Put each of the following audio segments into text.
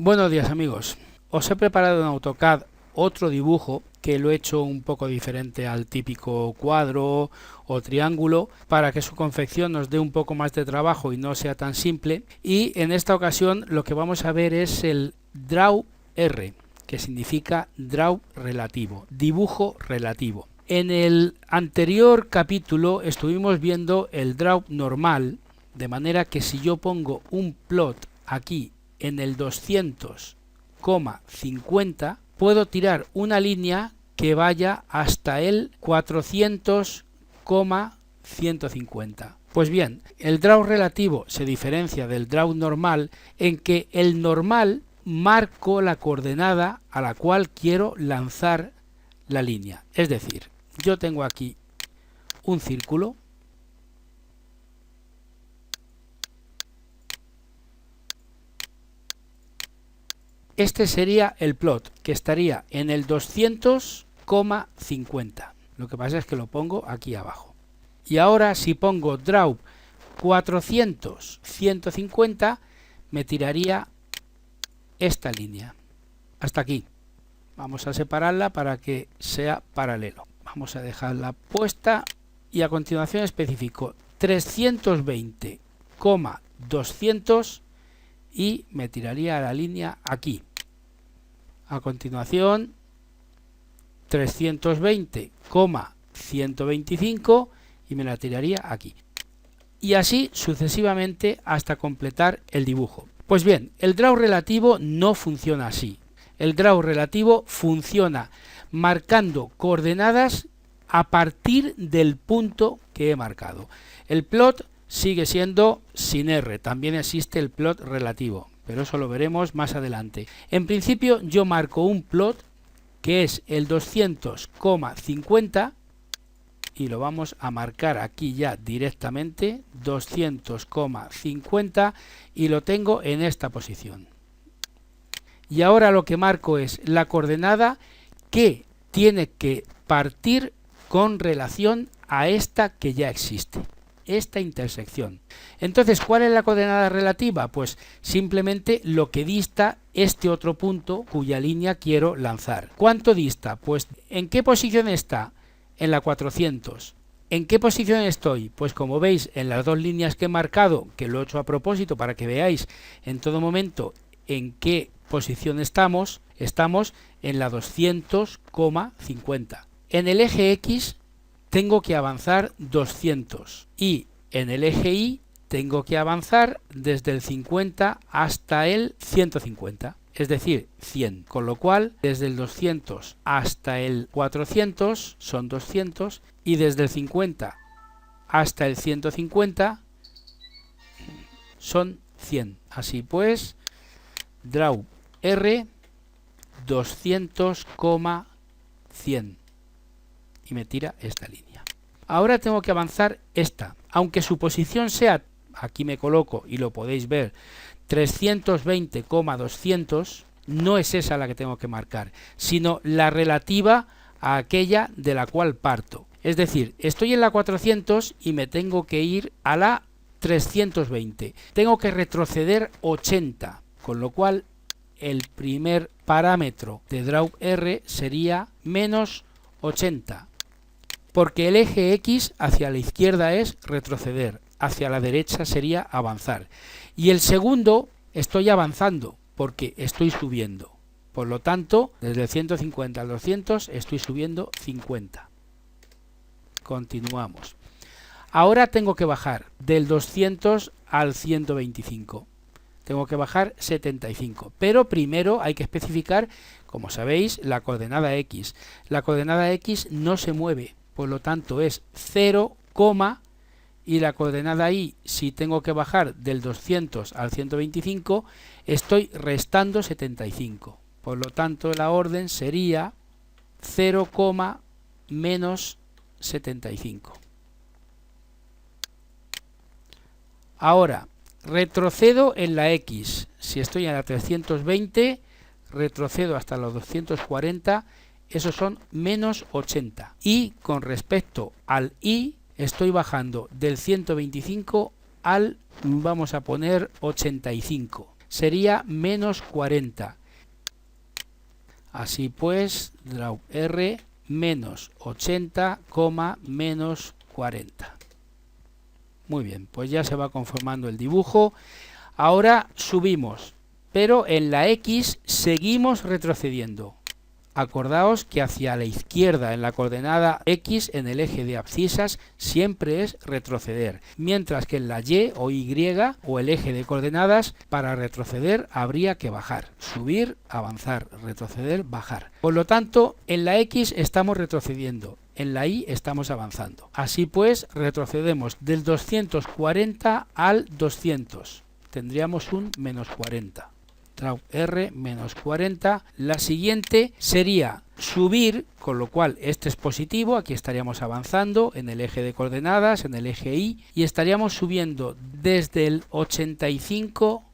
Buenos días amigos, os he preparado en AutoCAD otro dibujo que lo he hecho un poco diferente al típico cuadro o triángulo para que su confección nos dé un poco más de trabajo y no sea tan simple. Y en esta ocasión lo que vamos a ver es el Draw R, que significa Draw relativo, dibujo relativo. En el anterior capítulo estuvimos viendo el Draw normal, de manera que si yo pongo un plot aquí en el 200,50 puedo tirar una línea que vaya hasta el 400,150. Pues bien, el draw relativo se diferencia del draw normal en que el normal marco la coordenada a la cual quiero lanzar la línea. Es decir, yo tengo aquí un círculo. Este sería el plot, que estaría en el 200,50. Lo que pasa es que lo pongo aquí abajo. Y ahora si pongo draw 400,150, me tiraría esta línea. Hasta aquí. Vamos a separarla para que sea paralelo. Vamos a dejarla puesta y a continuación especifico 320,200 y me tiraría la línea aquí. A continuación 320,125 y me la tiraría aquí. Y así sucesivamente hasta completar el dibujo. Pues bien, el draw relativo no funciona así. El draw relativo funciona marcando coordenadas a partir del punto que he marcado. El plot sigue siendo sin R, también existe el plot relativo, pero eso lo veremos más adelante. En principio yo marco un plot que es el 200,50 y lo vamos a marcar aquí ya directamente, 200,50, y lo tengo en esta posición. Y ahora lo que marco es la coordenada que tiene que partir con relación a esta que ya existe, esta intersección. Entonces, ¿cuál es la coordenada relativa? Pues simplemente lo que dista este otro punto cuya línea quiero lanzar. ¿Cuánto dista? Pues ¿en qué posición está? En la 400. ¿En qué posición estoy? Pues como veis en las dos líneas que he marcado, que lo he hecho a propósito para que veáis en todo momento en qué posición estamos en la 200,50. En el eje X tengo que avanzar 200 y en el eje Y tengo que avanzar desde el 50 hasta el 150, es decir, 100, con lo cual desde el 200 hasta el 400 son 200 y desde el 50 hasta el 150 son 100. Así pues, draw R 200,100 y me tira esta línea. Ahora tengo que avanzar esta, aunque su posición sea, aquí me coloco y lo podéis ver, 320,200, no es esa la que tengo que marcar, sino la relativa a aquella de la cual parto. Es decir, estoy en la 400 y me tengo que ir a la 320. Tengo que retroceder 80, con lo cual el primer parámetro de draw R sería menos 80. Porque el eje X hacia la izquierda es retroceder, hacia la derecha sería avanzar. Y el segundo estoy avanzando porque estoy subiendo. Por lo tanto, desde el 150 al 200 estoy subiendo 50. Continuamos. Ahora tengo que bajar del 200 al 125. Tengo que bajar 75. Pero primero hay que especificar, como sabéis, la coordenada X. La coordenada X no se mueve. Por lo tanto es 0, y la coordenada Y, si tengo que bajar del 200 al 125, estoy restando 75. Por lo tanto la orden sería 0, menos 75. Ahora, retrocedo en la X. Si estoy en la 320, retrocedo hasta los 240, esos son menos 80. Y con respecto al Y, estoy bajando del 125 al, vamos a poner, 85. sería menos 40. Así pues, draw R menos 80, menos 40. Muy bien, pues ya se va conformando el dibujo. Ahora subimos, pero en la X seguimos retrocediendo. Acordaos que hacia la izquierda en la coordenada X en el eje de abscisas siempre es retroceder, mientras que en la Y o Y o el eje de coordenadas para retroceder habría que bajar, subir, avanzar, retroceder, bajar. Por lo tanto, en la X estamos retrocediendo, en la Y estamos avanzando. Así pues, retrocedemos del 240 al 200. Tendríamos un menos 40. Draw R menos 40. La siguiente sería subir, con lo cual este es positivo, aquí estaríamos avanzando en el eje de coordenadas, en el eje Y, y estaríamos subiendo desde el 85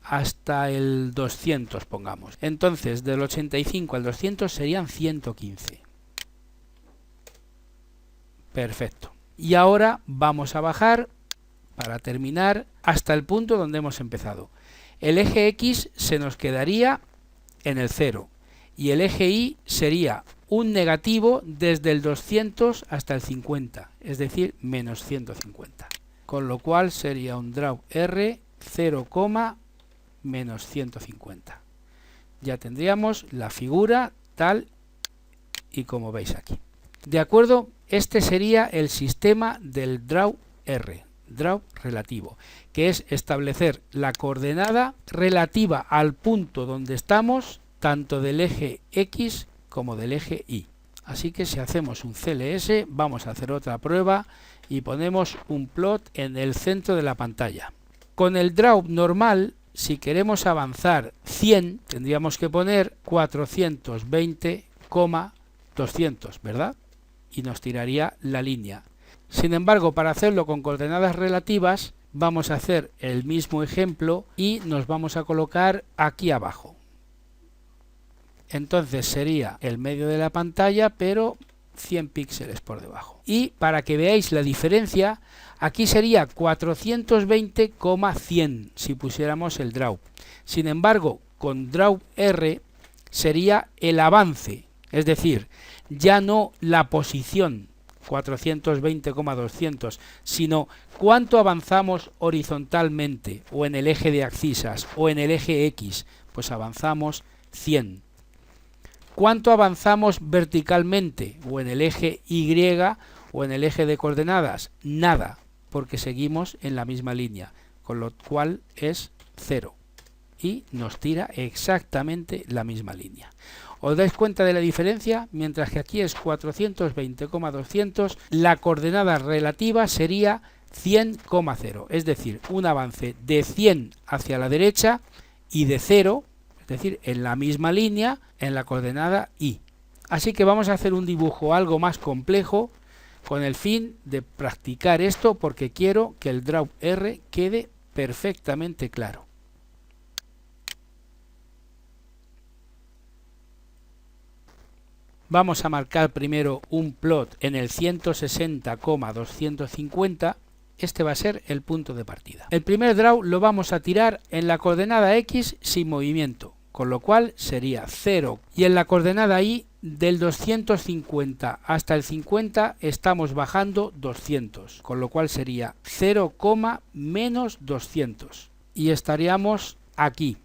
hasta el 200, pongamos. Entonces, del 85 al 200 serían 115. Perfecto. Y ahora vamos a bajar, para terminar, hasta el punto donde hemos empezado. El eje X se nos quedaría en el 0 y el eje Y sería un negativo desde el 200 hasta el 50, es decir, menos 150. Con lo cual sería un draw R 0, menos 150. Ya tendríamos la figura tal y como veis aquí. De acuerdo, este sería el sistema del draw R. Draw relativo, que es establecer la coordenada relativa al punto donde estamos, tanto del eje X como del eje Y. Así que si hacemos un CLS, vamos a hacer otra prueba y ponemos un plot en el centro de la pantalla. Con el draw normal, si queremos avanzar 100, tendríamos que poner 420,200, ¿verdad? Y nos tiraría la línea. Sin embargo, para hacerlo con coordenadas relativas, vamos a hacer el mismo ejemplo y nos vamos a colocar aquí abajo. Entonces sería el medio de la pantalla, pero 100 píxeles por debajo. Y para que veáis la diferencia, aquí sería 420,100 si pusiéramos el draw. Sin embargo, con draw R sería el avance, es decir, ya no la posición 420,200, sino cuánto avanzamos horizontalmente o en el eje de abscisas o en el eje X, pues avanzamos 100. ¿Cuánto avanzamos verticalmente o en el eje Y o en el eje de coordenadas? Nada, porque seguimos en la misma línea, con lo cual es 0 y nos tira exactamente la misma línea. ¿Os dais cuenta de la diferencia? Mientras que aquí es 420,200, la coordenada relativa sería 100,0, es decir, un avance de 100 hacia la derecha y de 0, es decir, en la misma línea, en la coordenada Y. Así que vamos a hacer un dibujo algo más complejo con el fin de practicar esto, porque quiero que el draw R quede perfectamente claro. Vamos a marcar primero un plot en el 160,250. Este va a ser el punto de partida. El primer draw lo vamos a tirar en la coordenada X sin movimiento, con lo cual sería 0. Y en la coordenada Y, del 250 hasta el 50 estamos bajando 200, con lo cual sería 0, menos 200. Y estaríamos aquí.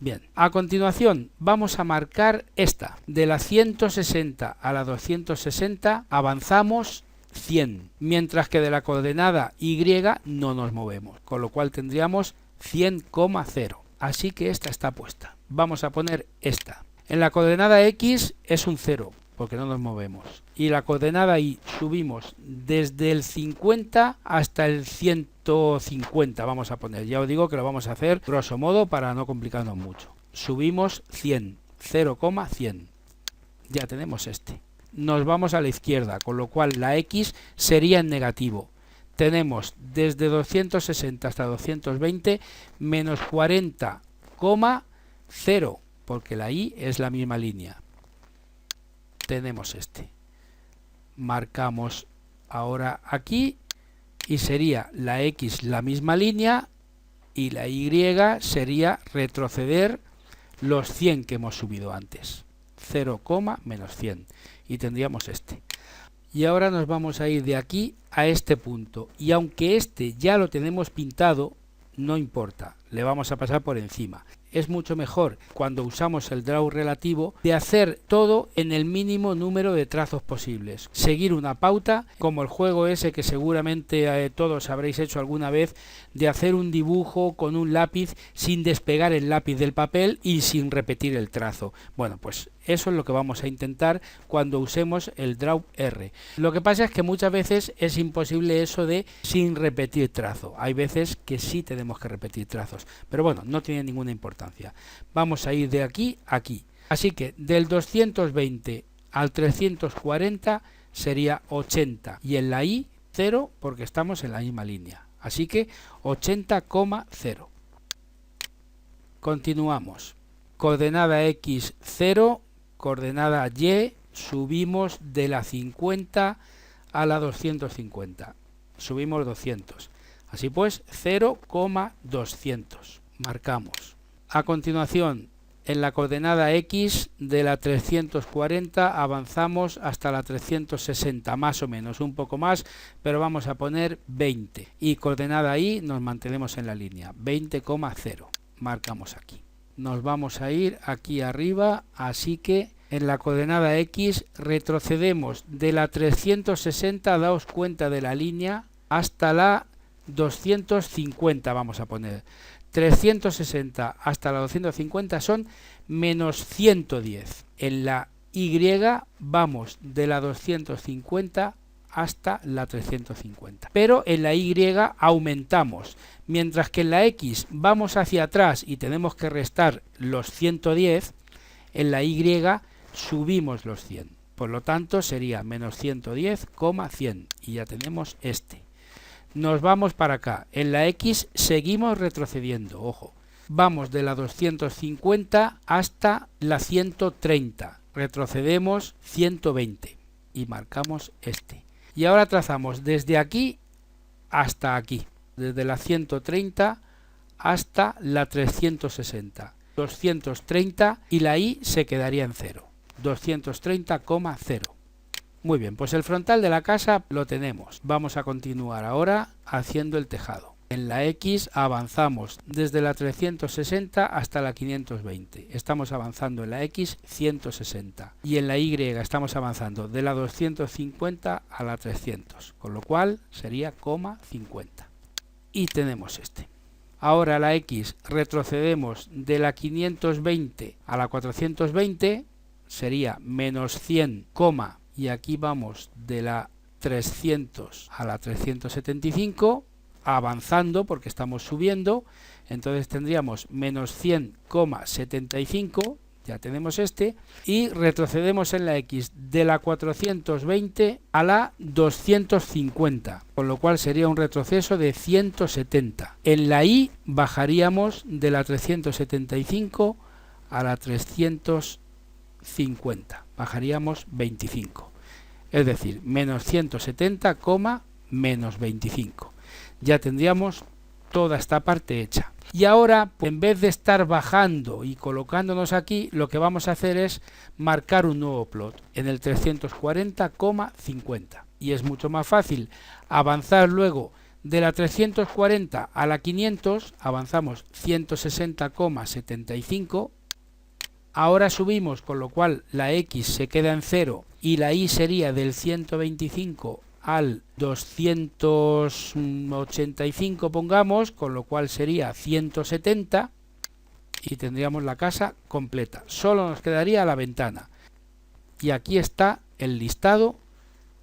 Bien, a continuación vamos a marcar esta. De la 160 a la 260 avanzamos 100, mientras que de la coordenada Y no nos movemos, con lo cual tendríamos 100,0. Así que esta está puesta. Vamos a poner esta. En la coordenada X es un 0, porque no nos movemos. Y la coordenada Y subimos desde el 50 hasta el 150, vamos a poner. Ya os digo que lo vamos a hacer grosso modo para no complicarnos mucho. Subimos 100, 0,100. Ya tenemos este. Nos vamos a la izquierda, con lo cual la X sería en negativo. Tenemos desde 260 hasta 220 menos 40,0, porque la Y es la misma línea. Tenemos este. Marcamos ahora aquí y sería la X la misma línea y la Y sería retroceder los 100 que hemos subido antes. 0, menos 100. Y tendríamos este. Y ahora nos vamos a ir de aquí a este punto. Y aunque este ya lo tenemos pintado, no importa, le vamos a pasar por encima. Es mucho mejor cuando usamos el draw relativo de hacer todo en el mínimo número de trazos posibles. Seguir una pauta, como el juego ese que seguramente todos habréis hecho alguna vez, de hacer un dibujo con un lápiz sin despegar el lápiz del papel y sin repetir el trazo. Bueno, pues eso es lo que vamos a intentar cuando usemos el draw R. Lo que pasa es que muchas veces es imposible eso de sin repetir trazo. Hay veces que sí tenemos que repetir trazos, pero bueno, no tiene ninguna importancia. Vamos a ir de aquí a aquí. Así que del 220 al 340 sería 80 y en la Y 0 porque estamos en la misma línea. Así que 80,0. Continuamos. Coordenada X 0, coordenada Y, subimos de la 50 a la 250. Subimos 200. Así pues 0,200. Marcamos. A continuación, en la coordenada X de la 340 avanzamos hasta la 360, más o menos, un poco más, pero vamos a poner 20. Y coordenada Y nos mantenemos en la línea, 20,0. Marcamos aquí. Nos vamos a ir aquí arriba, así que en la coordenada X retrocedemos de la 360, daos cuenta de la línea, hasta la 250 vamos a poner. 360 hasta la 250 son menos 110. En la Y vamos de la 250 hasta la 350. Pero en la Y aumentamos. Mientras que en la X vamos hacia atrás y tenemos que restar los 110, en la Y subimos los 100. Por lo tanto sería menos 110,100. Y ya tenemos este. Nos vamos para acá. En la X seguimos retrocediendo, ojo. Vamos de la 250 hasta la 130. Retrocedemos 120 y marcamos este. Y ahora trazamos desde aquí hasta aquí. Desde la 130 hasta la 360. 230 y la Y se quedaría en 0. 230,0. Muy bien, pues el frontal de la casa lo tenemos. Vamos a continuar ahora haciendo el tejado. En la X avanzamos desde la 360 hasta la 520. Estamos avanzando en la X 160. Y en la Y estamos avanzando de la 250 a la 300. Con lo cual sería 50. Y tenemos este. Ahora la X retrocedemos de la 520 a la 420. Sería menos 100, y aquí vamos de la 300 a la 375, avanzando porque estamos subiendo, entonces tendríamos menos 100,75, ya tenemos este, y retrocedemos en la X de la 420 a la 250, con lo cual sería un retroceso de 170. En la Y bajaríamos de la 375 a la 350, bajaríamos 25, es decir, menos 170, menos 25. Ya tendríamos toda esta parte hecha. Y ahora, en vez de estar bajando y colocándonos aquí, lo que vamos a hacer es marcar un nuevo plot en el 340,50. Y es mucho más fácil avanzar luego de la 340 a la 500, avanzamos 160,75. Ahora subimos, con lo cual la X se queda en 0 y la Y sería del 125 al 285, pongamos, con lo cual sería 170 y tendríamos la casa completa. Solo nos quedaría la ventana. Y aquí está el listado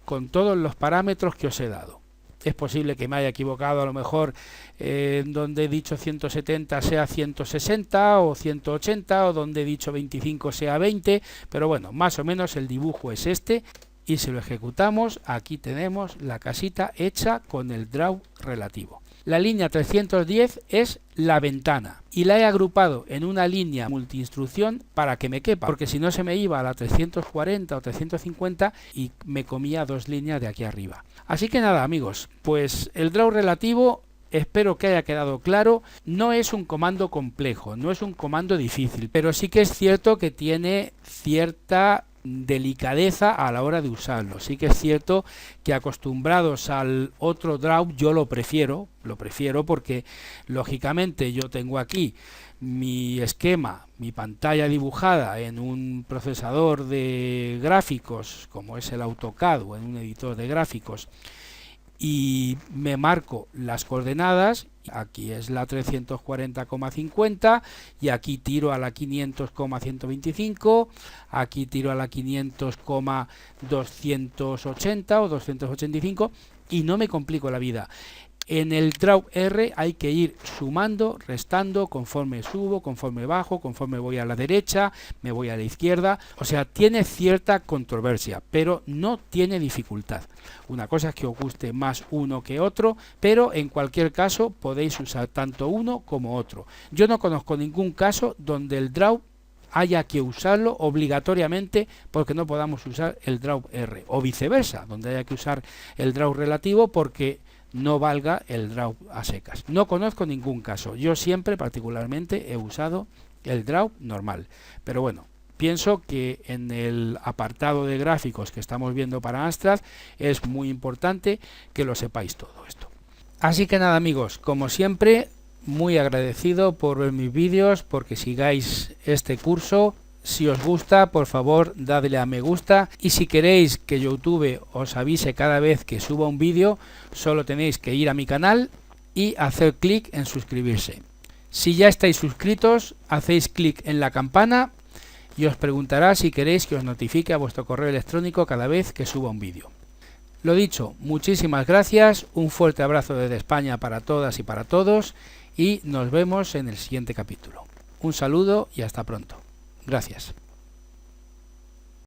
con todos los parámetros que os he dado. Es posible que me haya equivocado, a lo mejor donde he dicho 170 sea 160 o 180, o donde he dicho 25 sea 20, pero bueno, más o menos el dibujo es este, y si lo ejecutamos, aquí tenemos la casita hecha con el draw relativo. La línea 310 es la ventana y la he agrupado en una línea multiinstrucción para que me quepa, porque si no se me iba a la 340 o 350 y me comía dos líneas de aquí arriba. Así que nada, amigos, pues el draw relativo Espero que haya quedado claro. No es un comando complejo, no es un comando difícil, pero sí que es cierto que tiene cierta delicadeza a la hora de usarlo. Sí que es cierto que acostumbrados al otro draw yo lo prefiero porque lógicamente yo tengo aquí mi esquema, mi pantalla dibujada en un procesador de gráficos como es el AutoCAD o en un editor de gráficos, y me marco las coordenadas. Aquí es la 340,50 y aquí tiro a la 500,125, aquí tiro a la 500,280 o 285 y no me complico la vida. En el Draw R hay que ir sumando, restando, conforme subo, conforme bajo, conforme voy a la derecha, me voy a la izquierda. O sea, tiene cierta controversia, pero no tiene dificultad. Una cosa es que os guste más uno que otro, pero en cualquier caso podéis usar tanto uno como otro. Yo no conozco ningún caso donde el Draw haya que usarlo obligatoriamente porque no podamos usar el Draw R, o viceversa, donde haya que usar el Draw relativo porque no valga el Draw a secas. No conozco ningún caso. Yo siempre particularmente he usado el Draw normal. Pero bueno, pienso que en el apartado de gráficos que estamos viendo para Amstrad es muy importante que lo sepáis todo esto. Así que nada amigos, como siempre, muy agradecido por ver mis vídeos, porque sigáis este curso. Si os gusta, por favor, dadle a me gusta, y si queréis que YouTube os avise cada vez que suba un vídeo, solo tenéis que ir a mi canal y hacer clic en suscribirse. Si ya estáis suscritos, hacéis clic en la campana y os preguntará si queréis que os notifique a vuestro correo electrónico cada vez que suba un vídeo. Lo dicho, muchísimas gracias, un fuerte abrazo desde España para todas y para todos, y nos vemos en el siguiente capítulo. Un saludo y hasta pronto. Gracias.